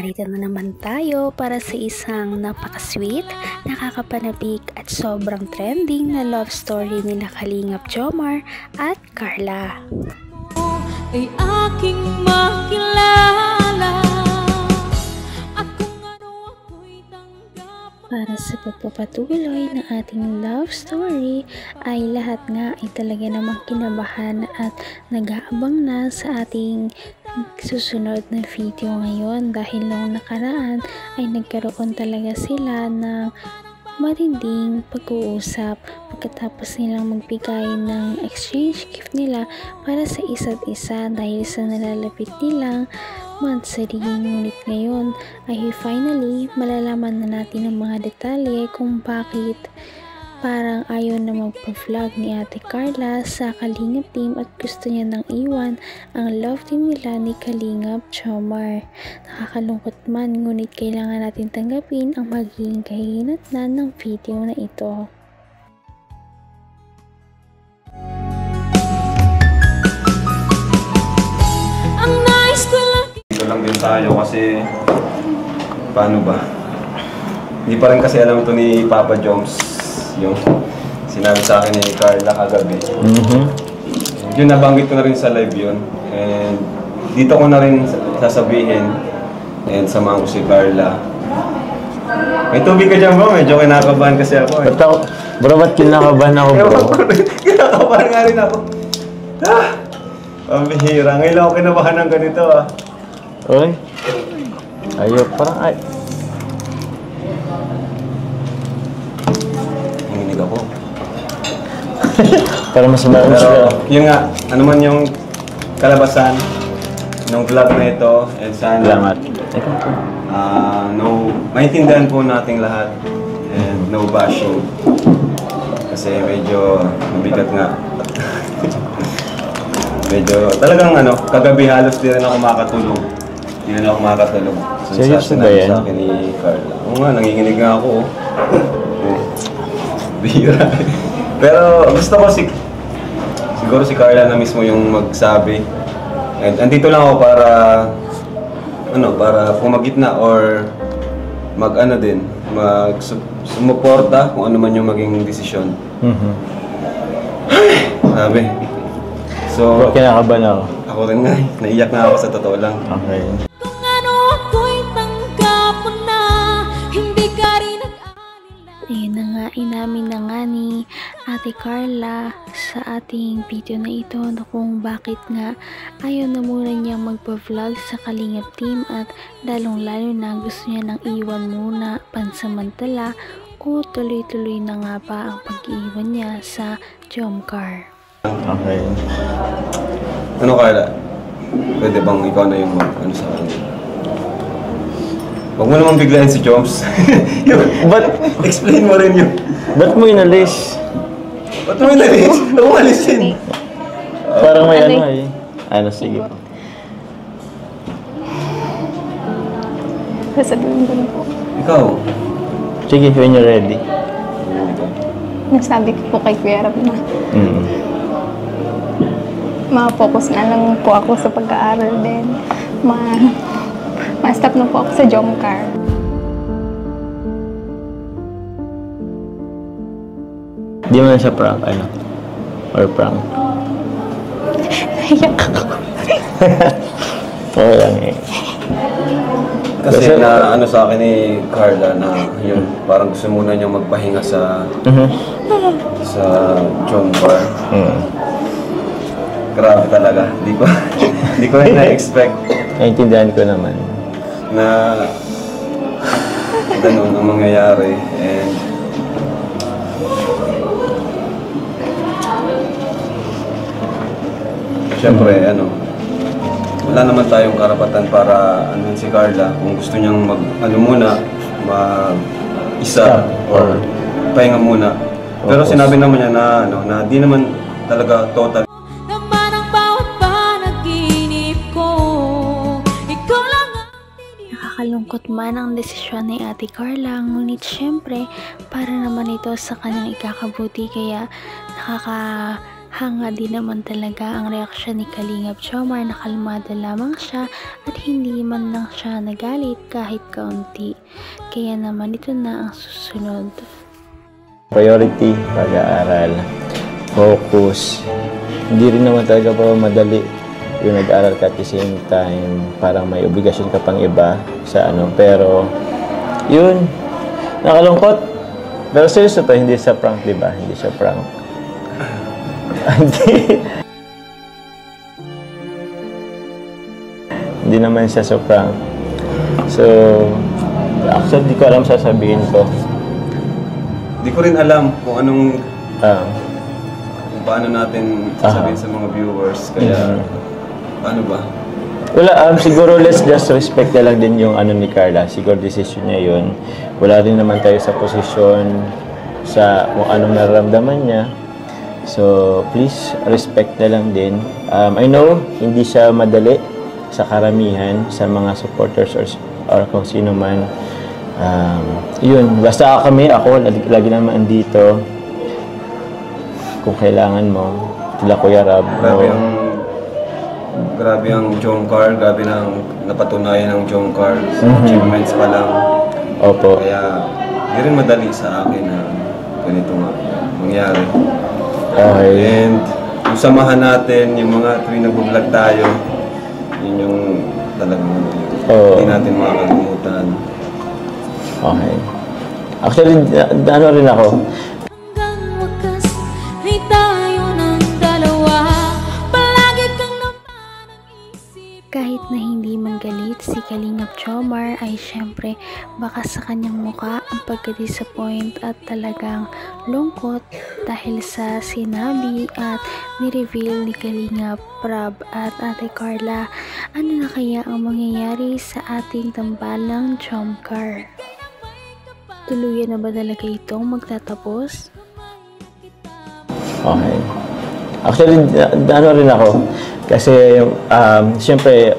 narito na naman tayo para sa isang napaka-sweet, nakakapanabik at sobrang trending na love story nila Kalingap Jomar at Carla. Ay aking makilala at kung ano ako'y tanggap. Para sa pagpapatuloy ng ating love story ay lahat nga ay talaga namang kinabahan at nag-aabang na sa ating susunod na video ngayon dahil noong nakaraan ay nagkaroon talaga sila ng matinding pag-uusap pagkatapos nilang magbigay ng exchange gift nila para sa isa't isa dahil sa nalalapit nilang monthsary. Ngunit ngayon ay finally malalaman na natin ang mga detalye kung bakit parang ayaw na magpa-vlog ni Ate Carla sa Kalingap team at gusto niya nang iwan ang love team nila ni Kalingap Jomar. Nakakalungkot man, ngunit kailangan natin tanggapin ang magiging kahinatnan ng video na ito. Ang nice ko lang. Dito lang din tayo kasi paano ba? Hindi pa rin kasi alam to ni Papa Joms yung sinabi sa akin ni Carla kagabi. Yun, nabanggit ko na rin sa live yun. And dito ko na rin sasabihin and samahan ko si Carla. May tubig ka dyan bro? Medyo kinakabahan kasi ako eh. Bro, ba't kinakabahan ako bro? Kinakabahan nga rin ako. Pambihira. Ngayon ako kinabahan ng ganito ah. Uy. Ayok, parang ay. Nanginig ako. Para mas maraming Pero yun nga, ano man yung kalabasan ng vlog na ito and sana Salamat. maintindihan po nating lahat and no bashing kasi medyo mabigat nga. Medyo talagang kagabi halos di rin ako makatulog. Di rin ako makatulog. Seryoso ba yan? Sa akin ni Carla. Oo nga, nanginginig nga ako. Bihira. Pero gusto ko siguro si Carla na mismo yung magsabi. And andito lang ako para pumagitna or sumuporta kung ano man yung maging desisyon. Sabi. So, Bro, kinakabahan ako. ako rin nga, naiyak na ako sa totoo lang. Okay. Kung ano ako'y tanggap mo na, hindi ka rin nag-alala. Ayun na nga, inamin na nga ni Ate Carla sa ating video na ito na kung bakit nga ayaw na muna niya magpa-vlog sa Kalingap team at lalong-lalo na gusto niya nang iwan muna pansamantala o tuloy-tuloy na nga ba ang pag-iwan niya sa Jomcar. Okay. Ano Carla? Pwede bang ikaw na yung sa akin? Huwag mo naman biglayin si Joms. Explain mo rin yun. Ba't mo inalis? Ba't mo inalis? Huwag mo alisin. Parang may eh. Sige po. Sasabihin ko na po. Ikaw? Sige, when you're ready. Nasabi ko po kay Kuya Rab na ma-focus na lang po ako sa pag-aaral din. Ma-stop na po ako sa Jomcar. Di mo na siya prank, Or prank. Naiyak ako. Okay lang eh. Kasi sa akin ni Carla na yun, parang gusto muna niyang magpahinga sa Jomcar. Grabe talaga. Hindi ko rin na-expect Naintindihan ko naman. na ganun ang mangyayari. And siyempre, wala naman tayong karapatan para si Carla kung gusto niyang mag-isa or pahinga muna. Pero sinabi naman niya na di naman talaga total. Naman ang bawat panaginip ko, ikaw lang ang Nakakalungkot man ang desisyon ni Ate Carla, ngunit syempre para naman ito sa kanyang ikakabuti kaya Hanga din naman talaga ang reaksyon ni Kalingap Jomar na kalmado lamang siya at hindi man lang siya nagalit kahit kaunti. Kaya naman ito na ang susunod. Priority, pag-aaral, focus. Hindi rin naman talaga pa madali yung nag-aaral ka at the same time. Parang may obligasyon ka pang iba sa ano. Pero, yun, nakalungkot. Pero seryoso to, hindi siya prank, di ba? Hindi siya prank. Hindi naman siya so prank. So, actually, di ko alam sasabihin ko. Di ko rin alam kung anong, kung paano natin sasabihin sa mga viewers. Kaya, paano ba? Wala, siguro let's just respect na lang din yung ano ni Carla. Siguro decision niya yun. Wala rin naman tayo sa posisyon sa kung anong nararamdaman niya. So, please, respect na lang din. I know, hindi siya madali sa karamihan, sa mga supporters or kung sino man. Yun, basta ako, lagi naman andito. Kung kailangan mo, tila Kuya Rab. Grabe ang Jomcar, grabe nang napatunayan ng Jomcar. Achievements pa lang. Opo. Kaya, hindi rin madali sa akin na ganito nga mangyari. Okay. And yung samahan natin, yung mga tuwing nag-vlog tayo, yun yung talagang hindi natin makakalimutan. Okay. Actually, ano rin ako. Hanggang wakas ay tayo ng dalawa. Palagi kang naman ang isip. Kahit na hindi man galit si Kalingap Jomar ay syempre baka sa kanyang muka ang pagka-disappoint at talagang lungkot dahil sa sinabi at ni-reveal ni Kalingap Prab at Ate Carla. Ano na kaya ang mangyayari sa ating tambalang Jomcar? Tuluyan na ba talaga itong magtatapos? Okay. Actually, ano rin ako. Kasi, siyempre,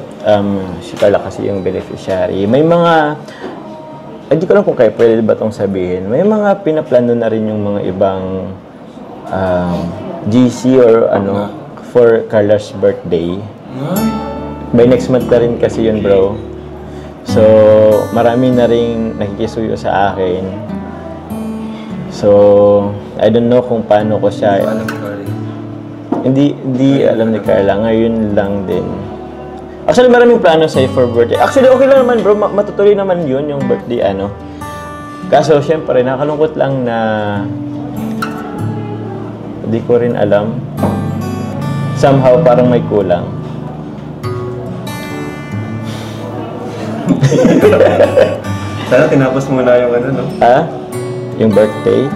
si Carla kasi yung beneficiary. May mga, hindi ko lang kung kaya pwede ba itong sabihin. May mga pinaplano na rin yung mga ibang GC or ano, for Carla's birthday. By next month na rin kasi yun, bro. So, marami na rin nakikisuyo sa akin. So, I don't know kung paano ko siya. Hindi alam ni Carla. Ngayon lang din. Actually, maraming plano sa'yo for birthday. Actually, okay lang naman, bro. Matutuloy naman yun, yung birthday, ano. Kaso, syempre, nakalungkot lang na hindi ko rin alam. Somehow, parang may kulang. Sana tinapos muna yung ano, no? Yung birthday?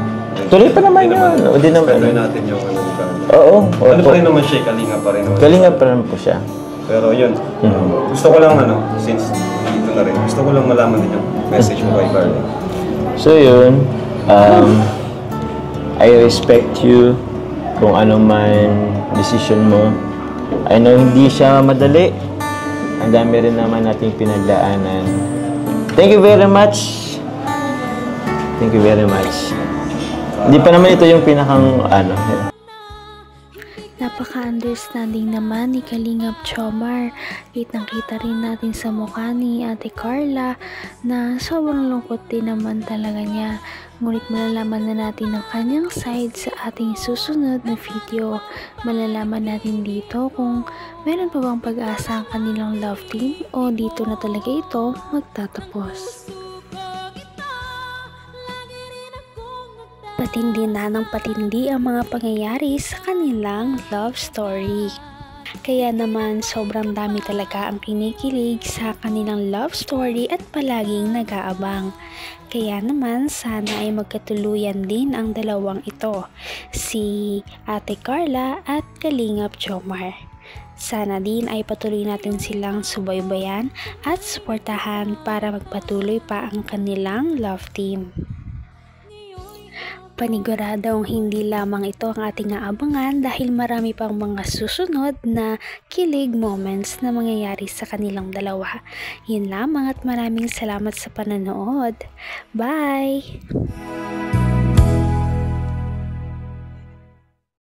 Tuloy pa naman yun. Hindi naman. Tuloy natin yung ano ni Carla. Oo. Ano pa rin naman siya, kalinga pa rin naman. Kalinga pa rin po siya. Pero yun, gusto ko lang ano, since dito na rin, gusto ko lang malaman din yung message mo kay Carla. So yun, I respect you kung ano man decision mo. I know hindi siya madali. Ang dami rin naman nating pinagdaanan. Thank you very much. Thank you very much. Hindi pa naman ito yung pinakang ano. Napaka-understanding naman ni Kalingap Jomar. Kitang-kita rin natin sa mukha ni Ate Carla na sobrang lungkot din naman talaga niya. Ngunit malalaman na natin ang kanyang side sa ating susunod na video. Malalaman natin dito kung meron pa bang pag-asa ang kanilang love team o dito na talaga ito magtatapos. Patindi na ng patindi ang mga pangyayari sa kanilang love story. Kaya naman sobrang dami talaga ang kinikilig sa kanilang love story at palaging nag-aabang. Kaya naman sana ay magkatuluyan din ang dalawang ito, si Ate Carla at Kalingap Jomar. Sana din ay patuloy natin silang subaybayan at suportahan para magpatuloy pa ang kanilang love team. Paniguradong hindi lamang ito ang ating aabangan dahil marami pang mga susunod na kilig moments na mangyayari sa kanilang dalawa. Yun lamang at maraming salamat sa panonood. Bye!